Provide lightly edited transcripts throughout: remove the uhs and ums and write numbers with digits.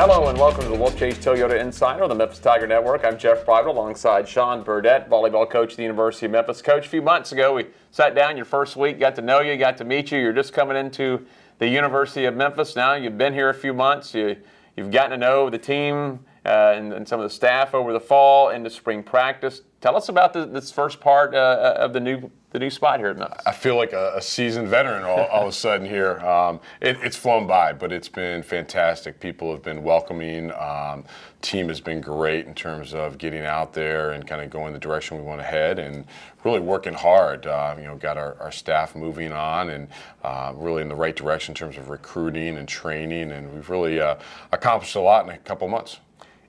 Hello and welcome to the Wolfchase Toyota Insider on the Memphis Tiger Network. I'm Jeff Bridle alongside Sean Burdette, volleyball coach at the University of Memphis. Coach, a few months ago we sat down your first week, got to know you, got to meet you. You're just coming into the University of Memphis now. You've been here a few months. You've gotten to know the team and some of the staff over the fall into spring practice. Tell us about this first part of the new spot here at Memphis. I feel like a seasoned veteran all of a sudden here. It's flown by, but it's been fantastic. People have been welcoming. Team has been great in terms of getting out there and kind of going the direction we want to head and really working hard. Got our staff moving on and really in the right direction in terms of recruiting and training, and we've really accomplished a lot in a couple months.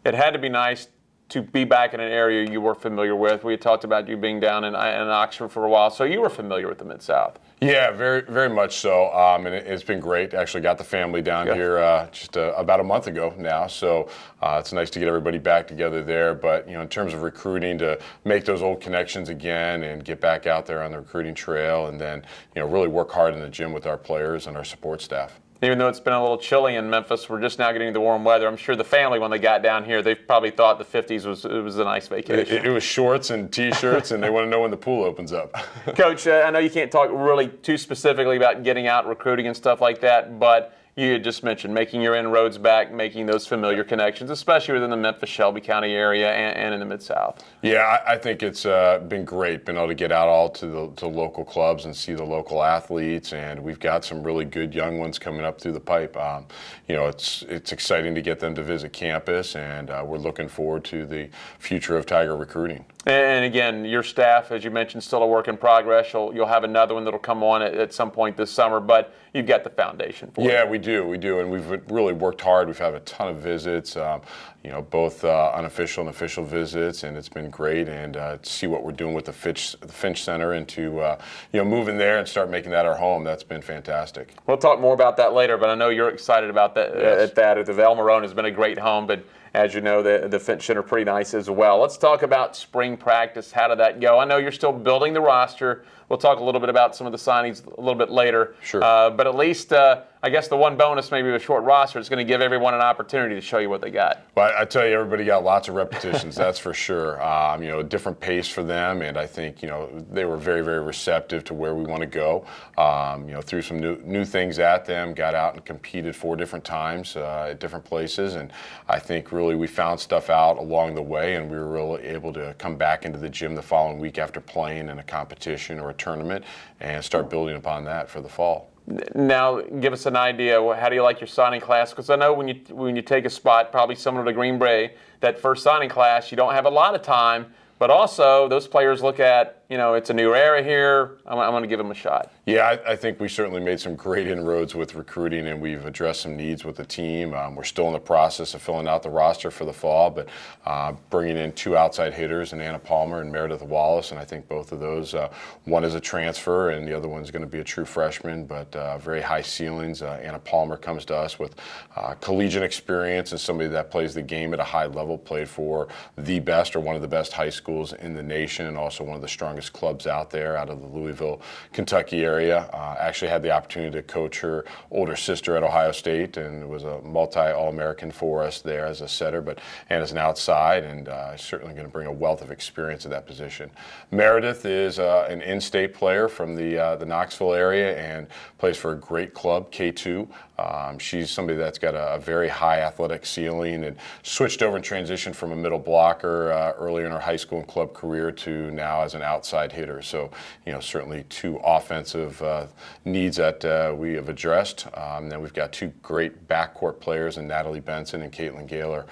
It had to be nice to be back in an area you were familiar with. We had talked about you being down in Oxford for a while, so you were familiar with the Mid-South. Yeah, very, very much so, and it's been great. Actually got the family down here just about a month ago now, so it's nice to get everybody back together there. But in terms of recruiting, to make those old connections again and get back out there on the recruiting trail, and then really work hard in the gym with our players and our support staff. Even though it's been a little chilly in Memphis, we're just now getting the warm weather. I'm sure the family, when they got down here, they probably thought the 50s was a nice vacation. It was shorts and T-shirts, and they want to know when the pool opens up. Coach, I know you can't talk really too specifically about getting out recruiting and stuff like that, but you had just mentioned making your inroads back, making those familiar connections, especially within the Memphis, Shelby County area and in the Mid-South. Yeah, I think it's been great being able to get out all to local clubs and see the local athletes, and we've got some really good young ones coming up through the pipe. It's exciting to get them to visit campus, and we're looking forward to the future of Tiger recruiting. And again, your staff, as you mentioned, still a work in progress. You'll have another one that'll come on at some point this summer, but you've got the foundation for it. Yeah, we do, and we've really worked hard. We've had a ton of visits, both unofficial and official visits, and it's been great. And to see what we're doing with the Finch Center and to move in there and start making that our home, that's been fantastic. We'll talk more about that later, but I know you're excited about that. Yes. The Val Marone has been a great home, but as you know, the Finch Center pretty nice as well. Let's talk about spring practice. How did that go? I know you're still building the roster. We'll talk a little bit about some of the signings a little bit later. Sure. But at least, I guess the one bonus maybe of a short roster is going to give everyone an opportunity to show you what they got. Well, I tell you, everybody got lots of repetitions, that's for sure. A different pace for them, and I think, they were very, very receptive to where we want to go. Threw some new things at them, got out and competed 4 different times at different places, and I think really we found stuff out along the way, and we were really able to come back into the gym the following week after playing in a competition or a tournament and start building upon that for the fall. Now, give us an idea. How do you like your signing class? Because I know when you take a spot, probably similar to Green Bay, that first signing class, you don't have a lot of time. But also, those players look at, it's a new era here. I'm going to give them a shot. Yeah, I think we certainly made some great inroads with recruiting, and we've addressed some needs with the team. We're still in the process of filling out the roster for the fall, but bringing in 2 outside hitters, and Anna Palmer and Meredith Wallace, and I think both of those, one is a transfer, and the other one's going to be a true freshman, but very high ceilings. Anna Palmer comes to us with collegiate experience and somebody that plays the game at a high level, played for the best or one of the best high schools in the nation, and also one of the strongest clubs out there out of the Louisville, Kentucky area. Actually had the opportunity to coach her older sister at Ohio State, and was a multi-All-American for us there as a setter, but and as an outside, and certainly going to bring a wealth of experience to that position. Meredith is an in-state player from the Knoxville area and plays for a great club, K2. She's somebody that's got a very high athletic ceiling and switched over and transitioned from a middle blocker earlier in her high school and club career to now as an outside hitter. So, certainly 2 offensive needs that we have addressed. Then we've got 2 great backcourt players in Natalie Benson and Caitlin Gaylor,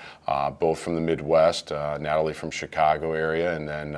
both from the Midwest, Natalie from Chicago area, and then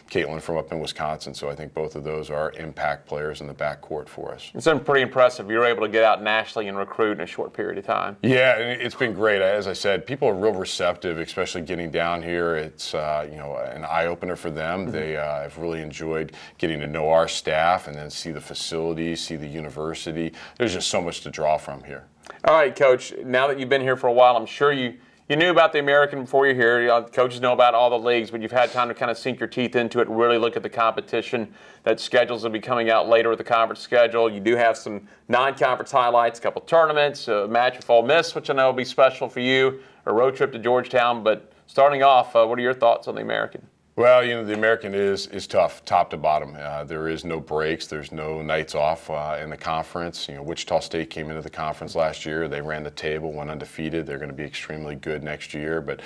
Caitlin from up in Wisconsin. So I think both of those are impact players in the backcourt for us. It's been pretty impressive. You were able to get out nationally and recruit in a short period of time. Yeah, it's been great. As I said, people are real receptive, especially getting down here. It's an eye-opener for them. Mm-hmm. They have really enjoyed getting to know our staff and then see the facilities, see the university. There's just so much to draw from here. All right, Coach, now that you've been here for a while, I'm sure you You knew about the American before you're here. Coaches know about all the leagues, but you've had time to kind of sink your teeth into it and really look at the competition. That schedules will be coming out later with the conference schedule. You do have some non-conference highlights, a couple tournaments, a match with Ole Miss, which I know will be special for you, a road trip to Georgetown. But starting off, what are your thoughts on the American? Well, the American is tough, top to bottom. There is no breaks. There's no nights off in the conference. Wichita State came into the conference last year. They ran the table, went undefeated. They're going to be extremely good next year. But,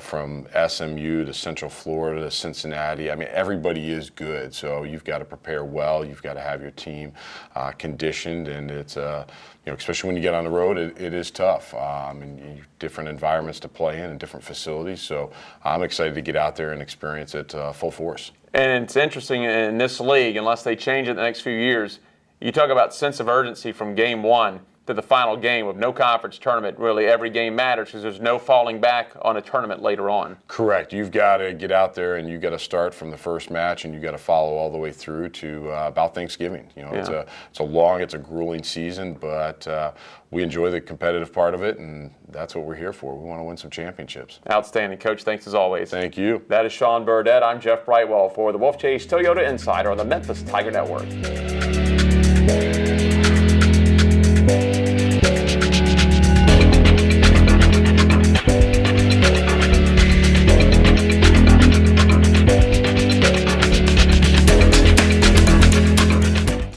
from SMU to Central Florida to Cincinnati, everybody is good. So you've got to prepare well. You've got to have your team conditioned, and it's especially when you get on the road, it is tough. Different environments to play in and different facilities. So I'm excited to get out there and experience it full force. And it's interesting in this league, unless they change it in the next few years, you talk about sense of urgency from game one to the final game with no conference tournament. Really, every game matters because there's no falling back on a tournament later on. Correct. You've got to get out there and you've got to start from the first match and you've got to follow all the way through to about Thanksgiving. It's a grueling season, but we enjoy the competitive part of it, and that's what we're here for. We want to win some championships. Outstanding, Coach. Thanks as always. Thank you. That is Sean Burdette. I'm Jeff Brightwell for the Wolfchase Toyota Insider on the Memphis Tiger Network.